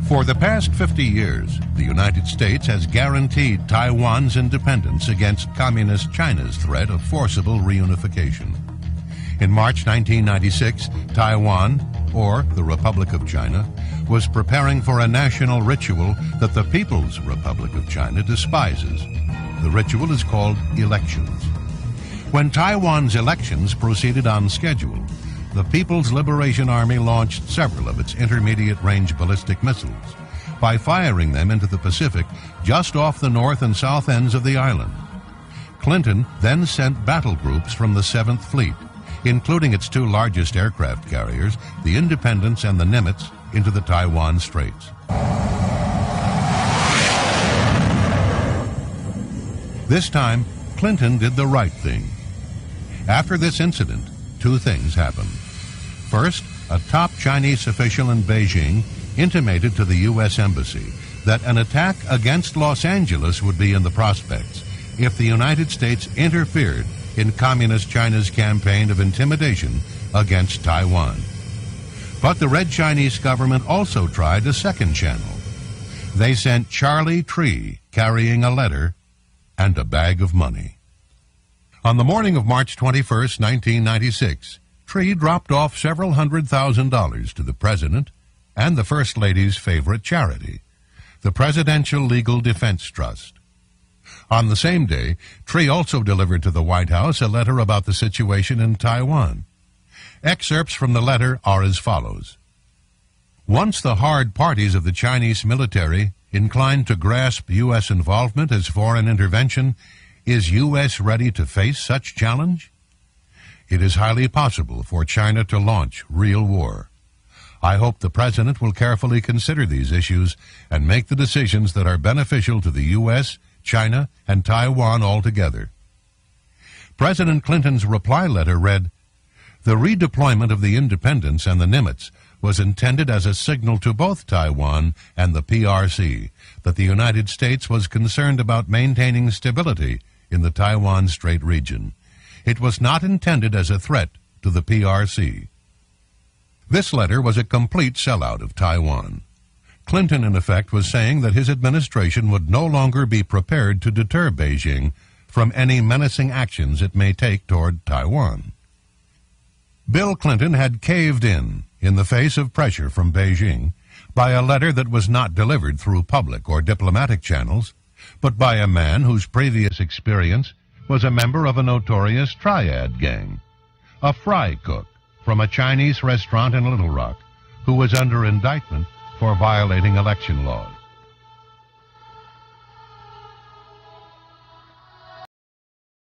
For the past 50 years, the United States has guaranteed Taiwan's independence against Communist China's threat of forcible reunification. In March 1996, Taiwan, or the Republic of China, was preparing for a national ritual that the People's Republic of China despises. The ritual is called elections. When Taiwan's elections proceeded on schedule, the People's Liberation Army launched several of its intermediate-range ballistic missiles by firing them into the Pacific just off the north and south ends of the island. Clinton then sent battle groups from the 7th Fleet, including its two largest aircraft carriers, the Independence and the Nimitz, into the Taiwan Straits. This time, Clinton did the right thing. After this incident, two things happened. First, a top Chinese official in Beijing intimated to the U.S. Embassy that an attack against Los Angeles would be in the prospects if the United States interfered in Communist China's campaign of intimidation against Taiwan. But the Red Chinese government also tried a second channel. They sent Charlie Tree carrying a letter and a bag of money. On the morning of March 21, 1996, Tree dropped off several $100,000 to the President and the First Lady's favorite charity, the Presidential Legal Defense Trust. On the same day, Tree also delivered to the White House a letter about the situation in Taiwan. Excerpts from the letter are as follows. Once the hard parties of the Chinese military inclined to grasp U.S. involvement as foreign intervention, is U.S. ready to face such challenge? It is highly possible for China to launch real war. I hope the President will carefully consider these issues and make the decisions that are beneficial to the U.S., China, and Taiwan altogether. President Clinton's reply letter read, "The redeployment of the Independence and the Nimitz was intended as a signal to both Taiwan and the PRC that the United States was concerned about maintaining stability in the Taiwan Strait region. It was not intended as a threat to the PRC." This letter was a complete sellout of Taiwan. Clinton, in effect, was saying that his administration would no longer be prepared to deter Beijing from any menacing actions it may take toward Taiwan. Bill Clinton had caved in the face of pressure from Beijing, by a letter that was not delivered through public or diplomatic channels, but by a man whose previous experience was a member of a notorious triad gang, a fry cook from a Chinese restaurant in Little Rock, who was under indictment for violating election laws.